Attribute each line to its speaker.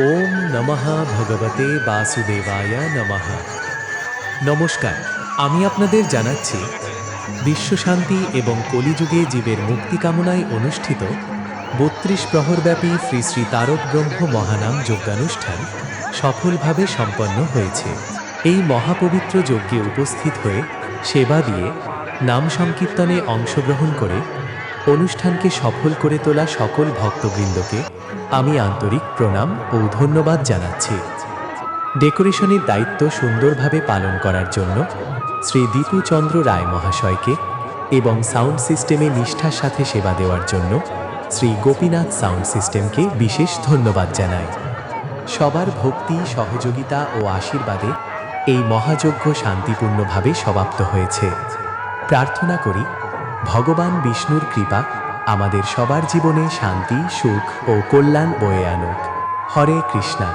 Speaker 1: ওম নমঃ ভগবতে বাসুদেবায় নমঃ। নমস্কার, আমি আপনাদের জানাচ্ছি বিশ্বশান্তি এবং কলিযুগে জীবের মুক্তি কামনায় অনুষ্ঠিত ৩২ প্রহরব্যাপী শ্রী শ্রী তারক ব্রহ্ম মহানাম যজ্ঞানুষ্ঠান সফলভাবে সম্পন্ন হয়েছে। এই মহাপবিত্র যজ্ঞে উপস্থিত হয়ে সেবা দিয়ে নাম সংকীর্তনে অংশগ্রহণ করে অনুষ্ঠানকে সফল করে তোলা সকল ভক্তবৃন্দকে আমি আন্তরিক প্রণাম ও ধন্যবাদ জানাচ্ছি। ডেকোরেশনের দায়িত্ব সুন্দরভাবে পালন করার জন্য শ্রী দীপুচন্দ্র রায় মহাশয়কে এবং সাউন্ড সিস্টেমে নিষ্ঠার সাথে সেবা দেওয়ার জন্য শ্রী গোপীনাথ সাউন্ড সিস্টেমকে বিশেষ ধন্যবাদ জানাই। সবার ভক্তি, সহযোগিতা ও আশীর্বাদে এই মহাযজ্ঞ শান্তিপূর্ণভাবে সমাপ্ত হয়েছে। প্রার্থনা করি ভগবান বিষ্ণুর কৃপা আমাদের সবার জীবনে শান্তি, সুখ ও কল্যাণ বয়ে আনুক। হরে কৃষ্ণা।